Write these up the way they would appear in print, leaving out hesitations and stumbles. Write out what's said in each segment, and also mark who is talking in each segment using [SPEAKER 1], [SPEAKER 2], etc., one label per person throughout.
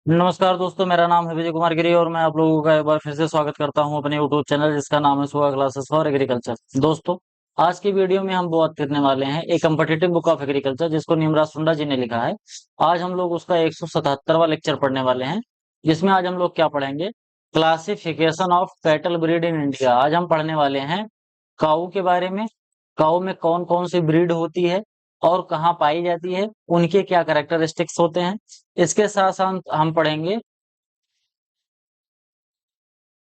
[SPEAKER 1] नमस्कार दोस्तों, मेरा नाम है विजय कुमार गिरी और मैं आप लोगों का एक बार फिर से स्वागत करता हूं अपने यूट्यूब चैनल जिसका नाम है सुहा क्लासेस फॉर एग्रीकल्चर। दोस्तों, आज की वीडियो में हम बात करने वाले हैं एक कम्पिटिटिव बुक ऑफ एग्रीकल्चर जिसको निमराज सुंडा जी ने लिखा है। आज हम लोग उसका 177वां लेक्चर पढ़ने वाले हैं, जिसमें आज हम लोग क्या पढ़ेंगे? Classification of cattle breed in India. आज हम पढ़ने वाले हैं काऊ के बारे में। काऊ में कौन कौन सी ब्रीड होती है और कहाँ पाई जाती है, उनके क्या कैरेक्टरिस्टिक्स होते हैं। इसके साथ साथ हम पढ़ेंगे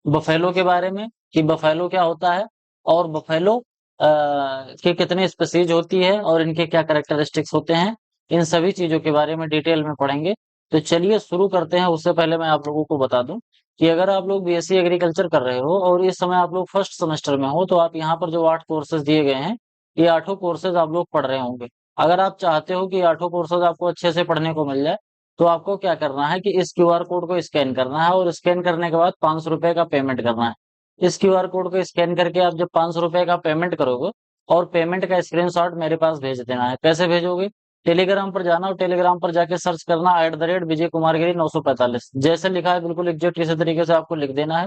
[SPEAKER 1] बफेलो के बारे में कि बफेलो क्या होता है और बफेलो के कितने स्पीसीज होती है और इनके क्या कैरेक्टरिस्टिक्स होते हैं। इन सभी चीजों के बारे में डिटेल में पढ़ेंगे। तो चलिए शुरू करते हैं। उससे पहले मैं आप लोगों को बता दूं कि अगर आप लोग बीएससी एग्रीकल्चर कर रहे हो और इस समय आप लोग फर्स्ट सेमेस्टर में हो, तो आप यहाँ पर जो 8 कोर्सेज दिए गए हैं, ये 8 कोर्सेज आप लोग पढ़ रहे होंगे। अगर आप चाहते हो कि 8 कोर्सेज आपको अच्छे से पढ़ने को मिल जाए, तो आपको क्या करना है कि इस क्यूआर कोड को स्कैन करना है और स्कैन करने के बाद 500 रुपए का पेमेंट करना है। इस क्यूआर कोड को स्कैन करके आप जब 500 रुपए का पेमेंट करोगे और पेमेंट का स्क्रीनशॉट मेरे पास भेज देना है। कैसे भेजोगे? टेलीग्राम पर जाना और टेलीग्राम पर जाके सर्च करना @विजय कुमार गिरी 945। जैसे लिखा है बिल्कुल एग्जैक्ट इसी तरीके से आपको लिख देना है।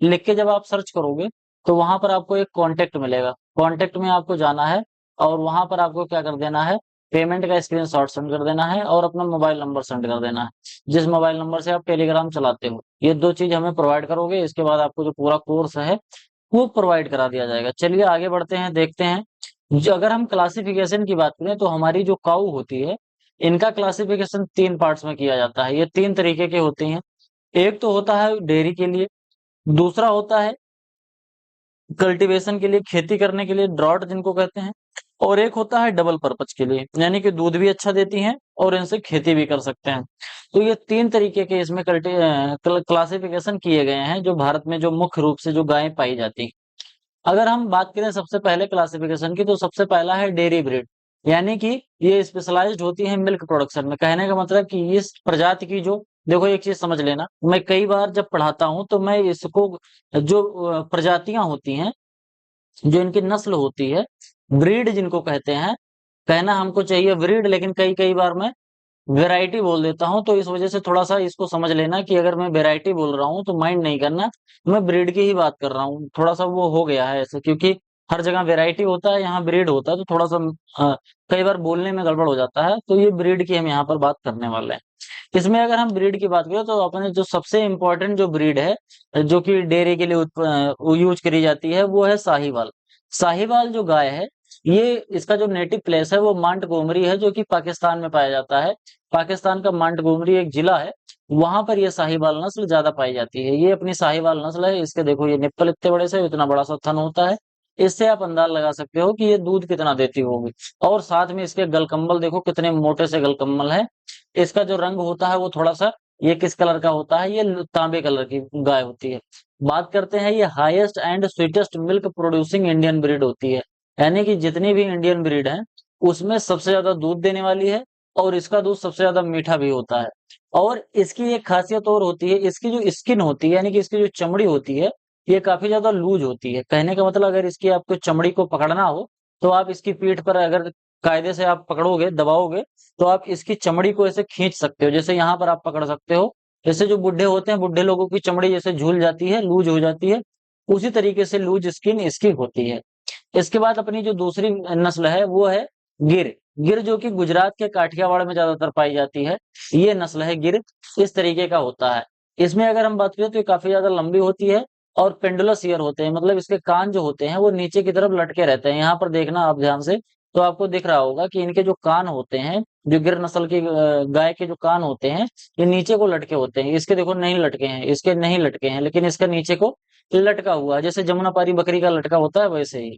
[SPEAKER 1] लिख के जब आप सर्च करोगे तो वहां पर आपको एक कॉन्टेक्ट मिलेगा। कॉन्टेक्ट में आपको जाना है और वहां पर आपको क्या कर देना है, पेमेंट का स्क्रीनशॉट सेंड कर देना है और अपना मोबाइल नंबर सेंड कर देना है, जिस मोबाइल नंबर से आप टेलीग्राम चलाते हो। ये 2 चीज हमें प्रोवाइड करोगे, इसके बाद आपको जो पूरा कोर्स है वो प्रोवाइड करा दिया जाएगा। चलिए आगे बढ़ते हैं, देखते हैं। जो अगर हम क्लासिफिकेशन की बात करें तो हमारी जो काऊ होती है, इनका क्लासिफिकेशन 3 पार्ट्स में किया जाता है। ये 3 तरीके के होते हैं। एक तो होता है डेयरी के लिए, दूसरा होता है कल्टीवेशन के लिए, खेती करने के लिए, ड्रॉट जिनको कहते हैं, और एक होता है डबल पर्पज के लिए, यानी कि दूध भी अच्छा देती हैं और इनसे खेती भी कर सकते हैं। तो ये 3 तरीके के इसमें क्लासिफिकेशन किए गए हैं जो भारत में जो मुख्य रूप से जो गायें पाई जाती हैं। अगर हम बात करें सबसे पहले क्लासिफिकेशन की, तो सबसे पहला है डेयरी ब्रीड, यानी कि ये स्पेशलाइज्ड होती है मिल्क प्रोडक्शन में। कहने का मतलब कि इस प्रजाति की जो, देखो एक चीज समझ लेना, मैं कई बार जब पढ़ाता हूं तो मैं इसको जो प्रजातियां होती हैं, जो इनकी नस्ल होती है, ब्रीड जिनको कहते हैं, कहना हमको चाहिए ब्रीड, लेकिन कई कई बार मैं वैरायटी बोल देता हूं। तो इस वजह से थोड़ा सा इसको समझ लेना कि अगर मैं वैरायटी बोल रहा हूं तो माइंड नहीं करना, मैं ब्रीड की ही बात कर रहा हूँ। थोड़ा सा वो हो गया है ऐसे, क्योंकि हर जगह वैरायटी होता है, यहाँ ब्रीड होता है, तो थोड़ा सा कई बार बोलने में गड़बड़ हो जाता है। तो ये ब्रीड की हम यहाँ पर बात करने वाले हैं। इसमें अगर हम ब्रीड की बात करें तो अपने जो सबसे इम्पोर्टेंट जो ब्रीड है जो कि डेयरी के लिए यूज करी जाती है, वो है साहीवाल। साहीवाल जो गाय है, ये इसका जो नेटिव प्लेस है वो मांटगोमरी है, जो कि पाकिस्तान में पाया जाता है। पाकिस्तान का मांटगोमरी एक जिला है, वहां पर ये साहीवाल नस्ल ज्यादा पाई जाती है। ये अपनी साहीवाल नस्ल है। इसके देखो ये निप्पल इतने बड़े से, इतना बड़ा सा थन होता है। इससे आप अंदाजा लगा सकते हो कि ये दूध कितना देती होगी। और साथ में इसके गलकम्बल देखो कितने मोटे से गलकम्बल है। इसका जो रंग होता है वो थोड़ा सा, ये किस कलर का होता है, ये तांबे कलर की गाय होती है। बात करते हैं, ये highest and sweetest milk producing Indian breed होती है, यानी कि जितनी भी इंडियन ब्रीड है उसमें सबसे ज्यादा दूध देने वाली है और इसका दूध सबसे ज्यादा मीठा भी होता है। और इसकी एक खासियत और होती है, इसकी जो स्किन होती है, यानी कि इसकी जो चमड़ी होती है, ये काफी ज्यादा लूज होती है। कहने का मतलब अगर इसकी आपको चमड़ी को पकड़ना हो तो आप इसकी पीठ पर अगर कायदे से आप पकड़ोगे, दबाओगे, तो आप इसकी चमड़ी को ऐसे खींच सकते हो, जैसे यहाँ पर आप पकड़ सकते हो। जैसे जो बुढ़े होते हैं, बुढ़े लोगों की चमड़ी जैसे झूल जाती है, लूज हो जाती है, उसी तरीके से लूज स्किन इसकी होती है। इसके बाद अपनी जो दूसरी नस्ल है वो है गिर। गिर जो कि गुजरात के काठियावाड़ में ज्यादातर पाई जाती है, ये नस्ल है गिर। इस तरीके का होता है। इसमें अगर हम बात करें तो ये काफी ज्यादा लंबी होती है और पेंडुलस ईयर होते हैं, मतलब इसके कान जो होते हैं वो नीचे की तरफ लटके रहते हैं। यहाँ पर देखना आप ध्यान से, तो आपको दिख रहा होगा कि इनके जो कान होते हैं, जो गिर नस्ल की गाय के जो कान होते हैं, ये नीचे को लटके होते हैं। इसके देखो नहीं लटके हैं, इसके नहीं लटके हैं, लेकिन इसका नीचे को लटका हुआ है, जैसे जमुनापारी बकरी का लटका होता है वैसे ही।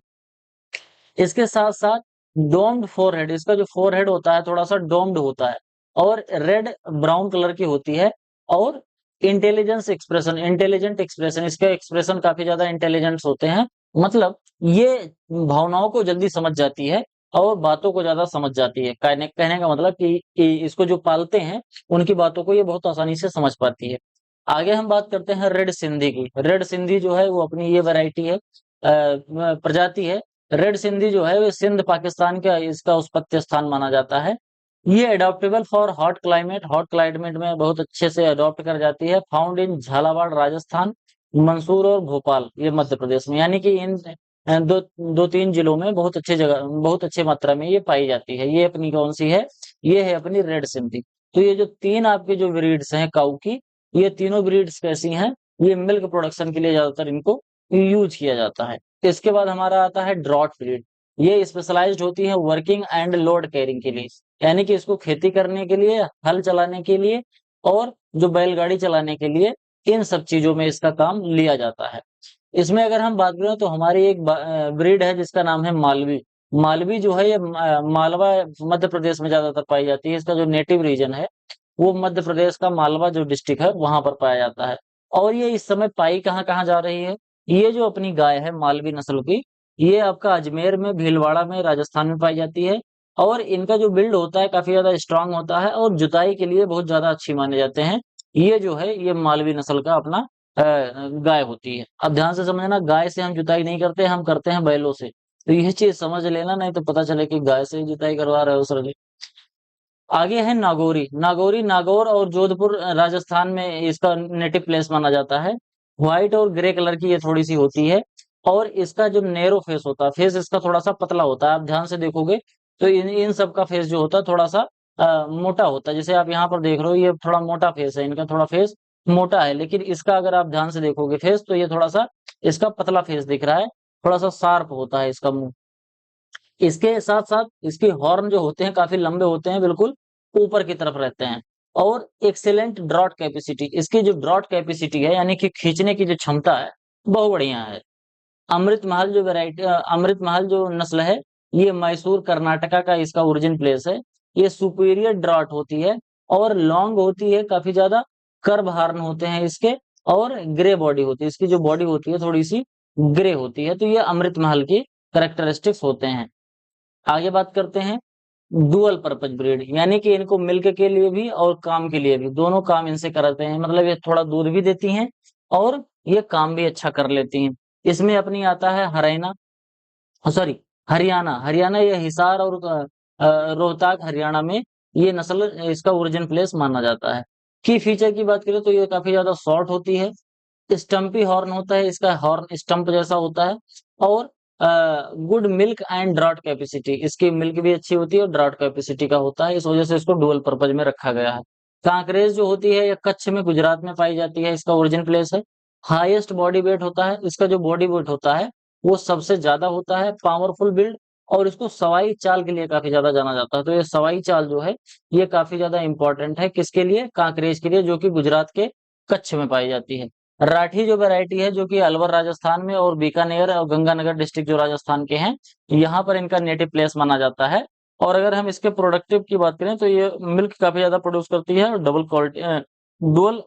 [SPEAKER 1] इसके साथ साथ डोम्ड फोरहेड, इसका जो फोरहेड होता है थोड़ा सा डोम्ड होता है और रेड ब्राउन कलर की होती है। और इंटेलिजेंस एक्सप्रेशन, इंटेलिजेंट एक्सप्रेशन, इसके एक्सप्रेशन काफी ज्यादा इंटेलिजेंट होते हैं। मतलब ये भावनाओं को जल्दी समझ जाती है और बातों को ज्यादा समझ जाती है। कहने का मतलब कि इसको जो पालते हैं उनकी बातों को ये बहुत आसानी से समझ पाती है। आगे हम बात करते हैं रेड सिंधी की। रेड सिंधी जो है वो अपनी ये वैरायटी है, प्रजाति है। रेड सिंधी जो है वो सिंध पाकिस्तान का इसका उत्पत्ति स्थान माना जाता है। ये अडॉप्टेबल फॉर हॉट क्लाइमेट में बहुत अच्छे से अडॉप्ट कर जाती है। फाउंड इन झालावाड़ राजस्थान, मंसूर और भोपाल ये मध्य प्रदेश में, यानी कि इन दो दो तीन जिलों में बहुत अच्छे जगह बहुत अच्छे मात्रा में ये पाई जाती है। ये अपनी कौन सी है? ये है अपनी रेड सिंधी। तो ये जो तीन आपके जो ब्रीड्स हैं काऊ की, ये तीनों ब्रीड्स कैसी हैं? ये मिल्क प्रोडक्शन के लिए ज्यादातर इनको यूज किया जाता है। इसके बाद हमारा आता है ड्रॉट ब्रीड। ये स्पेशलाइज्ड होती है वर्किंग एंड लोड कैरिंग के लिए, यानी कि इसको खेती करने के लिए, हल चलाने के लिए और जो बैलगाड़ी चलाने के लिए, इन सब चीजों में इसका काम लिया जाता है। इसमें अगर हम बात करें तो हमारी एक ब्रीड है जिसका नाम है मालवी। मालवी जो है ये मालवा मध्य प्रदेश में ज्यादातर पाई जाती है। इसका जो नेटिव रीजन है वो मध्य प्रदेश का मालवा जो डिस्ट्रिक्ट है वहां पर पाया जाता है। और ये इस समय पाई कहाँ कहाँ जा रही है? ये जो अपनी गाय है मालवी नस्ल की, ये आपका अजमेर में, भीलवाड़ा में, राजस्थान में पाई जाती है। और इनका जो बिल्ड होता है काफी ज्यादा स्ट्रांग होता है और जुताई के लिए बहुत ज्यादा अच्छी माने जाते हैं। ये जो है ये मालवी नस्ल का अपना गाय होती है। अब ध्यान से समझना, गाय से हम जुताई नहीं करते, हम करते हैं बैलों से। तो ये चीज समझ लेना, नहीं तो पता चले कि गाय से ही जुताई करवा रहे हो सर। आगे है नागौरी। नागौरी नागौर और जोधपुर राजस्थान में इसका नेटिव प्लेस माना जाता है। व्हाइट और ग्रे कलर की ये थोड़ी सी होती है। और इसका जो नेरो फेस होता है, फेस इसका थोड़ा सा पतला होता है। आप ध्यान से देखोगे तो इन सब का फेस जो होता है थोड़ा सा मोटा होता है। जैसे आप यहाँ पर देख रहे हो ये थोड़ा मोटा फेस है, इनका थोड़ा फेस मोटा है। लेकिन इसका अगर आप ध्यान से देखोगे फेस, तो ये थोड़ा सा इसका पतला फेस दिख रहा है, थोड़ा सा शार्प होता है इसका मुंह। इसके साथ साथ इसके हॉर्न जो होते हैं काफी लंबे होते हैं, बिल्कुल ऊपर की तरफ रहते हैं। और एक्सेलेंट ड्रॉट कैपेसिटी, इसकी जो ड्रॉट कैपेसिटी है यानी कि खींचने की जो क्षमता है बहुत बढ़िया है। अमृत महल जो वैरायटी, अमृत महल जो नस्ल है, ये मैसूर कर्नाटका का इसका ओरिजिन प्लेस है। ये सुपीरियर ड्रॉट होती है और लॉन्ग होती है काफी ज्यादा। कर्व हार्न होते हैं इसके और ग्रे बॉडी होती है। इसकी जो बॉडी होती है थोड़ी सी ग्रे होती है। तो ये अमृत महल की करेक्टरिस्टिक्स होते हैं। आगे बात करते हैं डुअल पर्पज ब्रीड, यानी कि इनको मिल्क के लिए भी और काम के लिए भी, दोनों काम इनसे कराते हैं। मतलब ये थोड़ा दूध भी देती हैं और ये काम भी अच्छा कर लेती हैं। इसमें अपनी आता है हरैना, सॉरी हरियाणा। हरियाणा ये हिसार और रोहतक हरियाणा में ये नस्ल, इसका ओरिजिन प्लेस माना जाता है। की फीचर की बात करें तो ये काफी ज्यादा शॉर्ट होती है। स्टम्पी हॉर्न होता है, इसका हॉर्न स्टंप जैसा होता है। और good milk and drought capacity, इसकी मिल्क भी अच्छी होती है और ड्राउट कैपेसिटी का होता है। इस वजह से इसको डुअल पर्पज में रखा गया है। कांकरेज जो होती है ये कच्छ में, गुजरात में पाई जाती है, इसका ओरिजिन प्लेस है। हाईएस्ट बॉडी वेट होता है, इसका जो बॉडी वेट होता है वो सबसे ज्यादा होता है। पावरफुल बिल्ड, और इसको सवाई चाल के लिए काफी ज्यादा जाना जाता है। तो ये सवाई चाल जो है ये काफी ज्यादा इंपॉर्टेंट है, किसके लिए? कांकरेज के लिए, जो कि गुजरात के कच्छ में पाई जाती है। राठी जो वैरायटी है जो कि अलवर राजस्थान में और बीकानेर और गंगानगर डिस्ट्रिक्ट जो राजस्थान के हैं, यहाँ पर इनका नेटिव प्लेस माना जाता है। और अगर हम इसके प्रोडक्टिव की बात करें तो ये मिल्क काफी ज्यादा प्रोड्यूस करती है और डबल क्वालिटी डुअल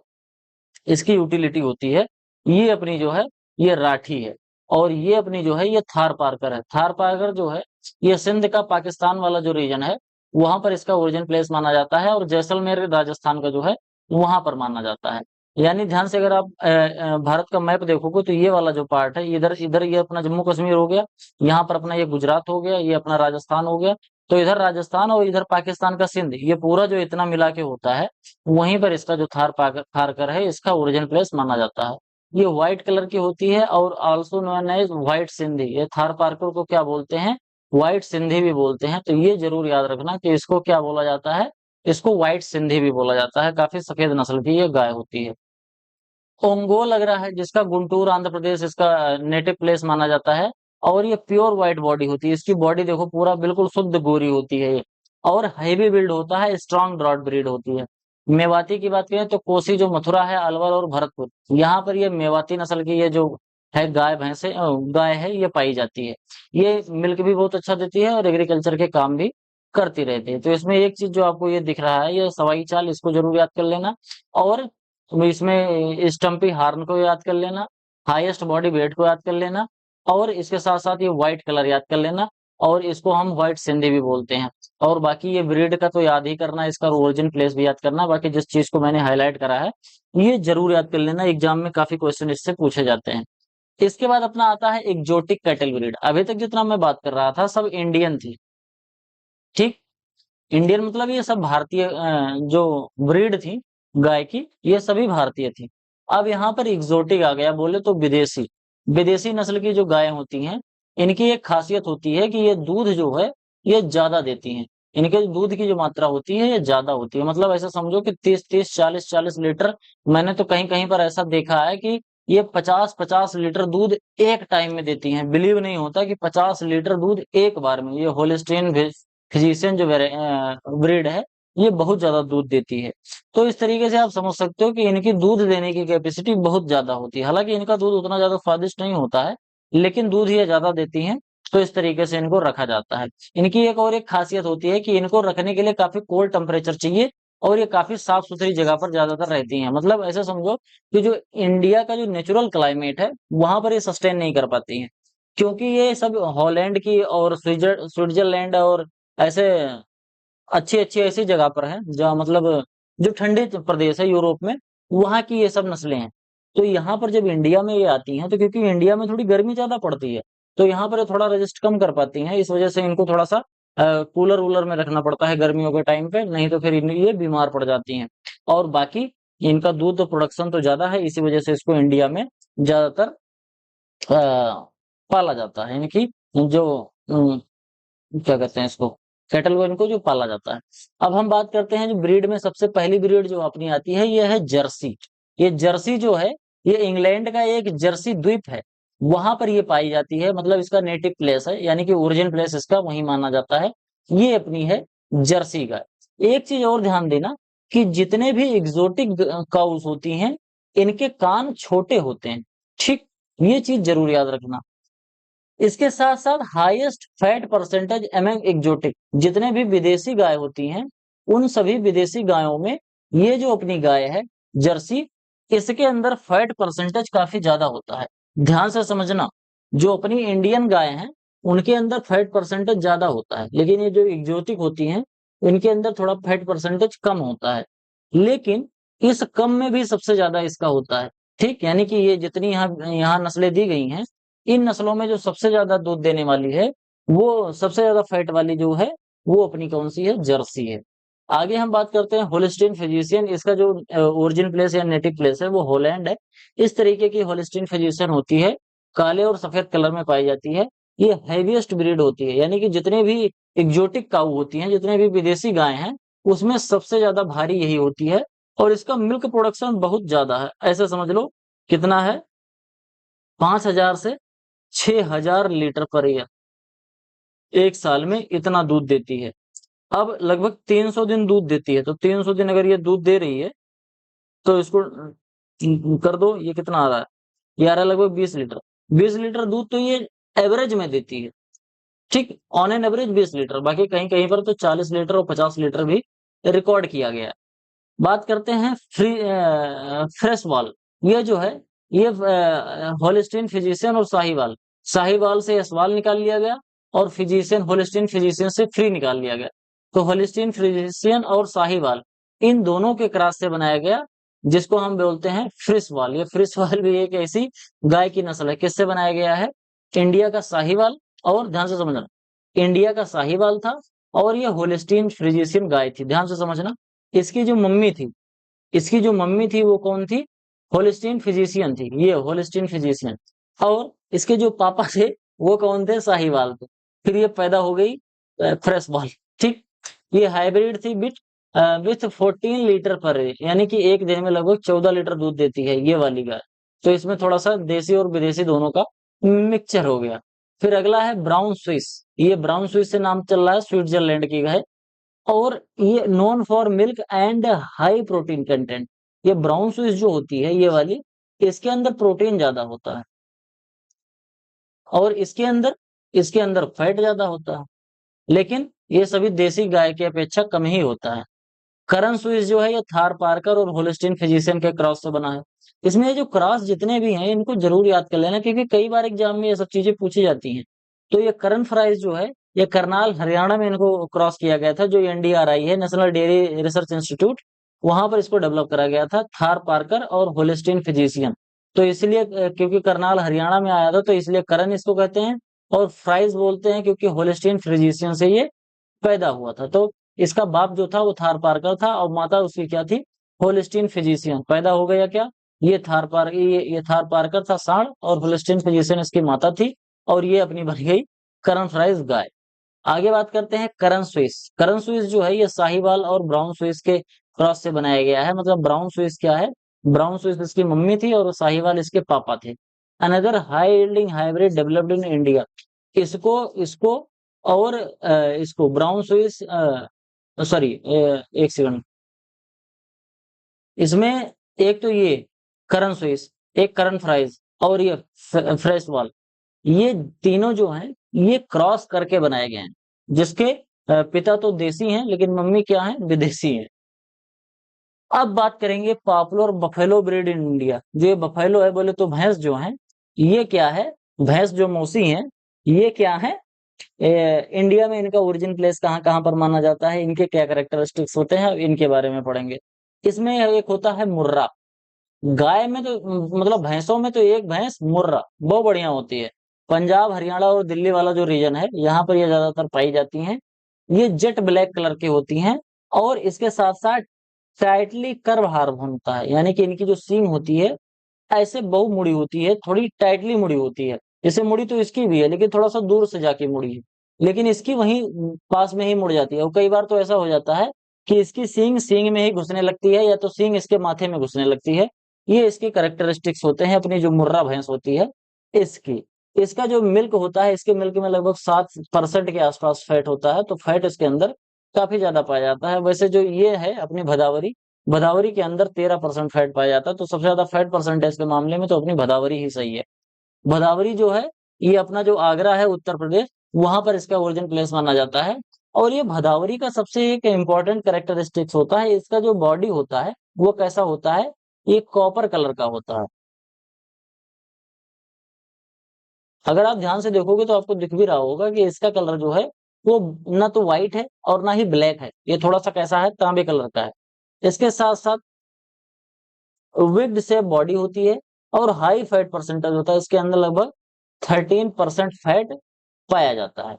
[SPEAKER 1] इसकी यूटिलिटी होती है। ये अपनी जो है ये राठी है। और ये अपनी जो है ये थार पारकर है। थार पारकर जो है ये सिंध का पाकिस्तान वाला जो रीजन है वहां पर इसका ओरिजिन प्लेस माना जाता है। और जैसलमेर राजस्थान का जो है वहां पर माना जाता है। यानी ध्यान से अगर आप भारत का मैप देखोगे तो ये वाला जो पार्ट है, इधर इधर ये अपना जम्मू कश्मीर हो गया, यहाँ पर अपना ये गुजरात हो गया, ये अपना राजस्थान हो गया। तो इधर राजस्थान और इधर पाकिस्तान का सिंध, ये पूरा जो इतना मिला के होता है, वहीं पर इसका जो थारकर है इसका ओरिजिन प्लेस माना जाता है। ये व्हाइट कलर की होती है और also known as white Sindhi. ये थार पार्कर को क्या बोलते हैं? व्हाइट सिंधी भी बोलते हैं। तो ये जरूर याद रखना कि इसको क्या बोला जाता है, इसको व्हाइट सिंधी भी बोला जाता है। काफी सफेद नस्ल की ये गाय होती है। ओंगोल लग रहा है जिसका गुंटूर आंध्र प्रदेश इसका नेटिव प्लेस माना जाता है। और ये प्योर व्हाइट बॉडी होती है। इसकी बॉडी देखो पूरा बिल्कुल शुद्ध गोरी होती है ये। और हैवी बिल्ड होता है, स्ट्रॉन्ग ब्रॉड ब्रीड होती है। मेवाती की बात करें तो कोसी जो मथुरा है, अलवर और भरतपुर, यहाँ पर ये मेवाती नस्ल की ये जो है गाय भैंसे गाय है ये पाई जाती है। ये मिल्क भी बहुत अच्छा देती है और एग्रीकल्चर के काम भी करती रहती है। तो इसमें एक चीज जो आपको ये दिख रहा है ये सवाई चाल, इसको जरूर याद कर लेना। और इसमें स्टम्पी हार्न को याद कर लेना, हाईएस्ट बॉडी वेट को याद कर लेना, और इसके साथ साथ ये व्हाइट कलर याद कर लेना। और इसको हम व्हाइट सिंधी भी बोलते हैं। और बाकी ये ब्रीड का तो याद ही करना, इसका ओरिजिन प्लेस भी याद करना। बाकी जिस चीज को मैंने हाईलाइट करा है ये जरूर याद कर लेना, एग्जाम में काफी क्वेश्चन इससे पूछे जाते हैं। इसके बाद अपना आता है एक्जोटिक कैटल ब्रीड। अभी तक जितना मैं बात कर रहा था सब इंडियन थी, ठीक। इंडियन मतलब ये सब भारतीय जो ब्रीड थी गाय की, ये सभी भारतीय थी। अब यहाँ पर एग्जोटिक आ गया, बोले तो विदेशी। विदेशी नस्ल की जो गायें होती हैं, इनकी एक खासियत होती है कि ये दूध जो है ये ज्यादा देती हैं। इनके दूध की जो मात्रा होती है ये ज्यादा होती है, मतलब ऐसा समझो कि 30-30, 40-40 लीटर। मैंने तो कहीं कहीं पर ऐसा देखा है कि ये 50-50 लीटर दूध एक टाइम में देती हैं। बिलीव नहीं होता कि 50 लीटर दूध एक बार में। ये होलिस्टीन फिजिशियन जो ब्रीड है, ये बहुत ज्यादा दूध देती है। तो इस तरीके से आप समझ सकते हो कि इनकी दूध देने की कैपेसिटी बहुत ज्यादा होती है। हालांकि इनका दूध उतना ज्यादा स्वादिष्ट नहीं होता है, लेकिन दूध ये ज्यादा देती हैं। तो इस तरीके से इनको रखा जाता है। इनकी एक और एक खासियत होती है कि इनको रखने के लिए काफी कोल्ड टेम्परेचर चाहिए, और ये काफी साफ सुथरी जगह पर ज्यादातर रहती हैं। मतलब ऐसा समझो कि जो इंडिया का जो नेचुरल क्लाइमेट है, वहां पर ये सस्टेन नहीं कर पाती हैं, क्योंकि ये सब हॉलैंड की और स्विट्जरलैंड और ऐसे अच्छी अच्छी ऐसी जगह पर है जहाँ मतलब जो ठंडे प्रदेश है यूरोप में, वहां की ये सब नस्लें हैं। तो यहाँ पर जब इंडिया में ये आती हैं, तो क्योंकि इंडिया में थोड़ी गर्मी ज्यादा पड़ती है, तो यहाँ पर ये थोड़ा रेजिस्ट कम कर पाती हैं। इस वजह से इनको थोड़ा सा कूलर वूलर में रखना पड़ता है गर्मियों के टाइम पे, नहीं तो फिर ये बीमार पड़ जाती हैं। और बाकी इनका दूध तो प्रोडक्शन तो ज्यादा है, इसी वजह से इसको इंडिया में ज्यादातर पाला जाता है। इनकी जो क्या कहते हैं इसको, कैटल को इनको जो पाला जाता है। अब हम बात करते हैं जो ब्रीड में सबसे पहली ब्रीड जो अपनी आती है, ये है जर्सी। ये जर्सी जो है, ये इंग्लैंड का एक जर्सी द्वीप है, वहां पर ये पाई जाती है। मतलब इसका नेटिव प्लेस है, यानी कि ओरिजिन प्लेस इसका वही माना जाता है। ये अपनी है जर्सी गाय। एक चीज और ध्यान देना कि जितने भी एग्जोटिक काउस होती हैं, इनके कान छोटे होते हैं। ठीक, ये चीज जरूर याद रखना। इसके साथ साथ highest fat percentage among exotic, जितने भी विदेशी गाय होती हैं, उन सभी विदेशी गायों में ये जो अपनी गाय है जर्सी, इसके अंदर फैट परसेंटेज काफी ज्यादा होता है। ध्यान से समझना, जो अपनी इंडियन गाय हैं उनके अंदर फैट परसेंटेज ज्यादा होता है, लेकिन ये जो एग्जोटिक होती हैं इनके अंदर थोड़ा फैट परसेंटेज कम होता है। लेकिन इस कम में भी सबसे ज्यादा इसका होता है। ठीक, यानी कि ये जितनी यहाँ यहाँ नस्लें दी गई हैं, इन नस्लों में जो सबसे ज्यादा दूध देने वाली है, वो सबसे ज्यादा फैट वाली जो है, वो अपनी कौन सी है, जर्सी है। आगे हम बात करते हैं होलिस्टीन फिजिशियन। इसका जो ओरिजिन प्लेस या नेटिव प्लेस है वो हॉलैंड है। इस तरीके की होलिस्टीन फिजिशियन होती है, काले और सफेद कलर में पाई जाती है। ये हैवीएस्ट ब्रीड होती है, यानी कि जितने भी एग्जोटिक काऊ होती हैं, जितने भी विदेशी गाय हैं, उसमें सबसे ज्यादा भारी यही होती है। और इसका मिल्क प्रोडक्शन बहुत ज्यादा है। ऐसे समझ लो कितना है, 5,000 से 6,000 लीटर पर ईयर, एक साल में इतना दूध देती है। अब लगभग 300 दिन दूध देती है, तो 300 दिन अगर ये दूध दे रही है, तो इसको कर दो, ये कितना आ रहा है, ये आ रहा है लगभग 20 लीटर। 20 लीटर दूध तो ये एवरेज में देती है। ठीक, ऑन एन एवरेज 20 लीटर, बाकी कहीं कहीं पर तो 40 लीटर और 50 लीटर भी रिकॉर्ड किया गया है। बात करते हैं फ्रेश वाल। ये जो है, ये होलिस्टीन फिजिशियन और साहीवाल, साहीवाल से सवाल निकाल लिया गया, और फिजिशियन होलिस्टीन फिजिशियन से फ्री निकाल लिया गया। तो होलिस्टीन फिजिशियन और साहीवाल, इन दोनों के क्रॉस से बनाया गया, जिसको हम बोलते हैं फ्रिसवाल। ये फ्रिसवाल भी एक ऐसी गाय की नस्ल है। किससे बनाया गया है, इंडिया का साहीवाल, और ध्यान से समझना, इंडिया का साहीवाल था, और ये होलिस्टीन फ्रिजिशियन गाय थी। ध्यान से समझना, इसकी जो मम्मी थी, इसकी जो मम्मी थी वो कौन थी, होलिस्टीन फिजिशियन थी, ये होलिस्टीन फिजिशियन। और इसके जो पापा थे वो कौन थे, साहीवाल थे। फिर ये पैदा हो गई फ्रेश बॉल। ठीक, ये हाइब्रिड थी विथ 14 लीटर पर डे, यानी कि एक दिन में लगभग 14 लीटर दूध देती है ये वाली गाय। तो इसमें थोड़ा सा देसी और विदेशी दोनों का मिक्सचर हो गया। फिर अगला है ब्राउन स्विस। ये ब्राउन स्विस से नाम चल रहा है, स्विट्जरलैंड की गाय, और ये non for milk and high protein content. ये ब्राउन स्विस जो होती है ये वाली, इसके अंदर प्रोटीन ज्यादा होता है, और इसके अंदर फैट ज्यादा होता है। लेकिन ये सभी देसी गाय की अपेक्षा कम ही होता है। करन स्विस जो है, ये थार पार्कर और होलिस्टीन फिजिशियन के क्रॉस से बना है। इसमें ये जो क्रॉस जितने भी हैं, इनको जरूर याद कर लेना, क्योंकि कई बार एग्जाम में ये सब चीजें पूछी जाती हैं। तो ये करन फ्राइज जो है, ये करनाल हरियाणा में इनको क्रॉस किया गया था, जो एनडीआरआई है, नेशनल डेयरी रिसर्च इंस्टीट्यूट, वहां पर इसको डेवलप करा गया था, थार पार्कर और होलिस्टीन फिजिशियन। तो इसलिए क्योंकि करनाल हरियाणा में आया था, तो इसलिए करन इसको कहते हैं, और फ्राइज बोलते हैं क्योंकि होलिस्टीन फिजिशियन से ये पैदा हुआ था। तो इसका बाप जो था वो थारपारकर था और माता उसकी क्या थी, होलिस्टीन फिजिशियन। पैदा हो गया क्या, ये थारपारकर था सांड और होलिस्टीन फिजिशियन इसकी माता थी, और ये अपनी बन गई करन फ्राइज गाय। आगे बात करते हैं करन स्विस। करन स्विस जो है ये साहिवाल और ब्राउन स्विस के क्रॉस से बनाया गया है। मतलब ब्राउन स्विस क्या है, ब्राउन स्विस इसकी मम्मी थी और साहिवाल इसके पापा थे। Another high yielding hybrid developed in India. इसको इसको और इसको ब्राउन स्विस, सॉरी एक सेकंड, इसमें एक तो ये करन स्विस, एक करन फ्राइज और ये फ्रेश वाल, ये तीनों जो हैं ये क्रॉस करके बनाए गए हैं, जिसके पिता तो देसी हैं लेकिन मम्मी क्या है, विदेशी हैं। अब बात करेंगे popular buffalo breed in India. जो ये बफेलो है, बोले तो भैंस जो है, ये क्या है, भैंस जो मौसी है, ये क्या है, इंडिया में इनका ओरिजिन प्लेस कहाँ कहाँ पर माना जाता है, इनके क्या कैरेक्टरिस्टिक्स होते हैं, इनके बारे में पढ़ेंगे। इसमें एक होता है मुर्रा। गाय में तो मतलब भैंसों में तो एक भैंस मुर्रा बहुत बढ़िया होती है। पंजाब हरियाणा और दिल्ली वाला जो रीजन है यहाँ पर ये ज्यादातर पाई जाती हैं। ये जेट ब्लैक कलर की होती हैं और इसके साथ साथ टाइटली कर्व हार्म होता है, यानी कि इनकी जो सींग होती है ऐसे बहु मुड़ी होती है, थोड़ी टाइटली मुड़ी होती है। जैसे मुड़ी तो इसकी भी है लेकिन थोड़ा सा दूर से जाके मुड़ी है, लेकिन इसकी वहीं पास में ही मुड़ जाती है। और कई बार तो ऐसा हो जाता है कि इसकी सींग सींग में ही घुसने लगती है या तो सींग इसके माथे में घुसने लगती है। ये इसके कैरेक्टरिस्टिक्स होते हैं अपनी जो मुर्रा भैंस होती है इसकी। इसका जो मिल्क होता है, इसके मिल्क में लगभग 7% के आसपास फैट होता है, तो फैट इसके अंदर काफी ज्यादा पाया जाता है। वैसे जो ये है अपनी भदावरी, भदावरी के अंदर 13% फैट पाया जाता है, तो सबसे ज्यादा फैट परसेंटेज के मामले में तो अपनी भदावरी ही सही है। भदावरी जो है ये अपना जो आगरा है उत्तर प्रदेश, वहां पर इसका ओरिजिन प्लेस माना जाता है। और ये भदावरी का सबसे एक इम्पोर्टेंट कैरेक्टरिस्टिक्स होता है, इसका जो बॉडी होता है वो कैसा होता है, ये कॉपर कलर का होता है। अगर आप ध्यान से देखोगे तो आपको दिख भी रहा होगा कि इसका कलर जो है वो ना तो व्हाइट है और ना ही ब्लैक है, ये थोड़ा सा कैसा है, तांबे कलर का है। इसके साथ साथ विग्ड से बॉडी होती है और हाई फैट परसेंटेज होता है, इसके अंदर लगभग 13% फैट पाया जाता है।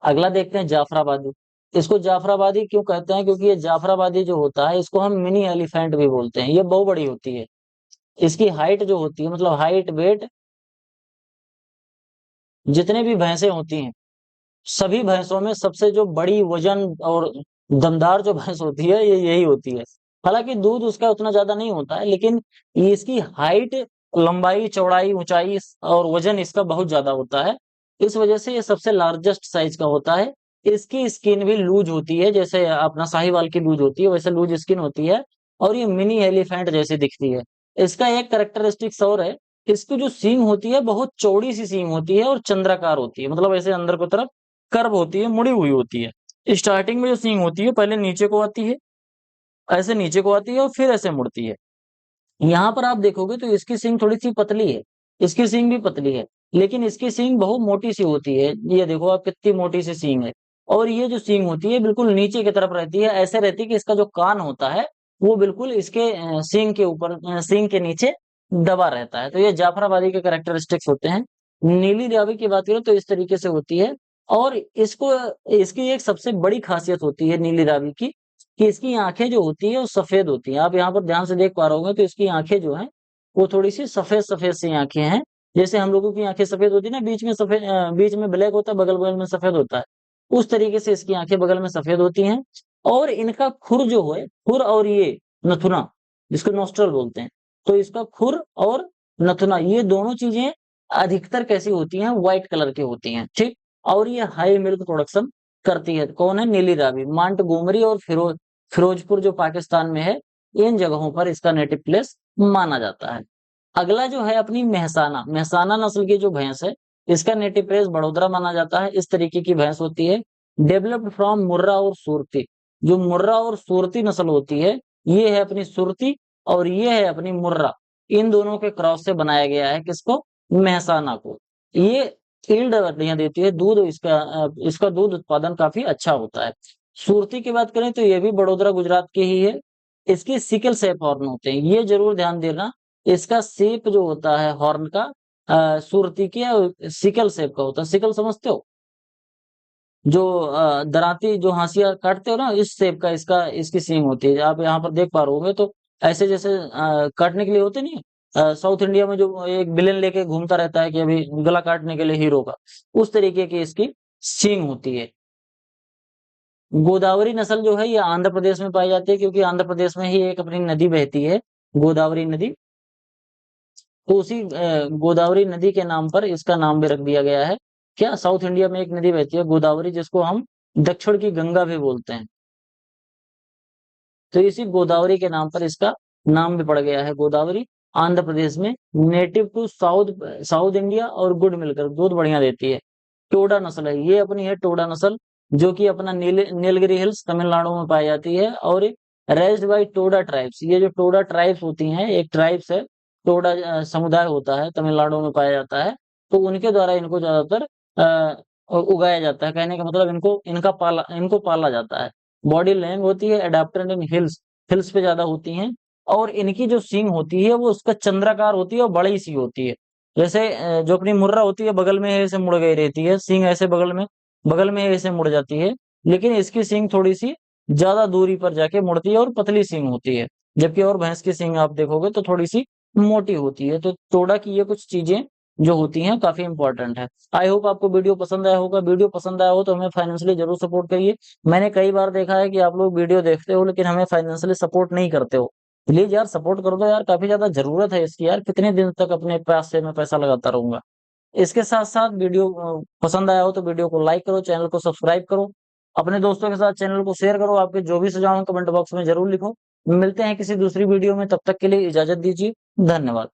[SPEAKER 1] अगला देखते हैं जाफराबादी। इसको जाफराबादी क्यों कहते हैं, क्योंकि ये जाफराबादी जो होता है इसको हम मिनी एलिफेंट भी बोलते हैं, ये बहुत बड़ी होती है। इसकी हाइट जो होती है, मतलब हाइट वेट, जितने भी भैंसे होती हैं सभी भैंसों में सबसे जो बड़ी वजन और दमदार जो भैंस होती है ये यही होती है। हालांकि दूध उसका उतना ज्यादा नहीं होता है, लेकिन ये इसकी हाइट, लंबाई, चौड़ाई, ऊंचाई और वजन इसका बहुत ज्यादा होता है। इस वजह से ये सबसे लार्जेस्ट साइज का होता है। इसकी स्किन भी लूज होती है, जैसे अपना साहीवाल की लूज होती है वैसे लूज स्किन होती है, और ये मिनी एलिफेंट जैसी दिखती है। इसका एक कैरेक्टरिस्टिक्स और है, इसकी जो सींग होती है बहुत चौड़ी सी सींग होती है और चंद्राकार होती है, मतलब ऐसे अंदर की तरफ कर्व होती है, मुड़ी हुई होती है। स्टार्टिंग में जो सींग होती है पहले नीचे को आती है, ऐसे नीचे को आती है और फिर ऐसे मुड़ती है। यहाँ पर आप देखोगे तो इसकी सींग थोड़ी सी पतली है, इसकी सींग भी पतली है, लेकिन इसकी सींग बहुत मोटी सी होती है। ये देखो आप कितनी मोटी सी सींग है। और ये जो सींग होती है बिल्कुल नीचे की तरफ रहती है, ऐसे रहती है कि इसका जो कान होता है वो बिल्कुल इसके सींग के ऊपर, सींग के नीचे दबा रहता है। तो ये जाफराबादी के कैरेक्टरिस्टिक्स होते हैं। नीली रावी की बात करें तो इस तरीके से होती है। और इसको, इसकी एक सबसे बड़ी खासियत होती है नीली रावी की, कि इसकी आंखें जो होती है वो सफेद होती हैं। आप यहाँ पर ध्यान से देख पा रहे होंगे तो इसकी आंखें जो हैं वो थोड़ी सी सफेद सफेद सी आंखें हैं। जैसे हम लोगों की आंखें सफेद होती है ना, बीच में सफेद, बीच में ब्लैक होता है, बगल बगल में सफेद होता है, उस तरीके से इसकी आंखें बगल में सफेद होती हैं। और इनका खुर जो है, खुर और ये नथुना, जिसको नोस्ट्रल बोलते हैं, तो इसका खुर और नथुना ये दोनों चीजें अधिकतर कैसी होती हैं, व्हाइट कलर की होती हैं, ठीक। और ये हाई मिल्क प्रोडक्शन करती है। कौन है, नीली रावी। मांट गोमरी और फिरोजपुर जो पाकिस्तान में है, इन जगहों पर इसका नेटिव प्लेस माना जाता है। अगला जो है अपनी मेहसाना। मेहसाना नस्ल की जो भैंस है इसका नेटिव प्लेस बड़ोदरा माना जाता है। इस तरीके की भैंस होती है, डेवलप्ड फ्रॉम मुर्रा और सूरती। जो मुर्रा और सूरती नस्ल होती है ये है अपनी सुरती, और ये है अपनी मुर्रा। इन दोनों के क्रॉस से बनाया गया है किसको, मेहसाना को। ये ईल्ड बढ़िया देती है, दूध इसका दूध उत्पादन काफी अच्छा होता है। सुरती की बात करें तो ये भी बड़ोदरा गुजरात की ही है। इसकी सिकल शेप हॉर्न होते हैं, ये जरूर ध्यान देना। इसका शेप जो होता है हॉर्न का, सुरती के सिकल शेप का होता है। सिकल समझते हो, जो दराती जो हांसिया काटते हो ना, इस शेप का इसकी सींग होती है। आप यहाँ पर देख पा रहे होंगे, तो ऐसे जैसे काटने के लिए होते नहीं, साउथ इंडिया में जो एक विलेन लेके घूमता रहता है कि अभी गला काटने के लिए हीरो का, उस तरीके की इसकी सींग होती है। गोदावरी नस्ल जो है ये आंध्र प्रदेश में पाई जाती है, क्योंकि आंध्र प्रदेश में ही एक अपनी नदी बहती है, गोदावरी नदी। तो उसी गोदावरी नदी के नाम पर इसका नाम भी रख दिया गया है। क्या, साउथ इंडिया में एक नदी बहती है गोदावरी, जिसको हम दक्षिण की गंगा भी बोलते हैं। तो इसी गोदावरी के नाम पर इसका नाम भी पड़ गया है गोदावरी। आंध्र प्रदेश में native to south south India और गुड मिलकर दूध बढ़िया देती है। टोडा नस्ल है, ये अपनी है टोडा नस्ल, जो कि अपना नीलगिरी हिल्स तमिलनाडु में पाई जाती है। और रेज्ड बाई टोडा ट्राइब्स, ये जो टोडा ट्राइब्स होती हैं, एक ट्राइब्स है, टोडा समुदाय होता है, तमिलनाडु में पाया जाता है। तो उनके द्वारा इनको ज्यादातर उगाया जाता है। कहने का मतलब इनको पाला जाता है। बॉडी लैंग होती है, अडेप्टेड इन हिल्स, हिल्स पे ज्यादा होती हैं। और इनकी जो सींग होती है वो उसका चंद्राकार होती है और बड़ी सी होती है। जैसे जो अपनी मुर्रा होती है बगल में ऐसे मुड़ गई रहती है, सींग ऐसे बगल में ऐसे मुड़ जाती है। लेकिन इसकी सींग थोड़ी सी ज्यादा दूरी पर जाके मुड़ती है और पतली सींग होती है। जबकि और भैंस की सींग आप देखोगे तो थोड़ी सी मोटी होती है। तो टोडा की ये कुछ चीजें जो होती हैं काफी इंपॉर्टेंट है। आई होप आपको वीडियो पसंद आया होगा। वीडियो पसंद आया हो तो हमें फाइनेंशियली जरूर सपोर्ट करिए। मैंने कई बार देखा है कि आप लोग वीडियो देखते हो लेकिन हमें फाइनेंशियली सपोर्ट नहीं करते हो। प्लीज यार सपोर्ट कर दो यार, काफी ज्यादा जरूरत है इसकी यार, कितने दिन तक अपने पास से मैं पैसा लगाता रहूंगा। इसके साथ साथ वीडियो पसंद आया हो तो वीडियो को लाइक करो, चैनल को सब्सक्राइब करो, अपने दोस्तों के साथ चैनल को शेयर करो। आपके जो भी सुझाव हैं कमेंट बॉक्स में जरूर लिखो। मिलते हैं किसी दूसरी वीडियो में, तब तक के लिए इजाजत दीजिए। धन्यवाद।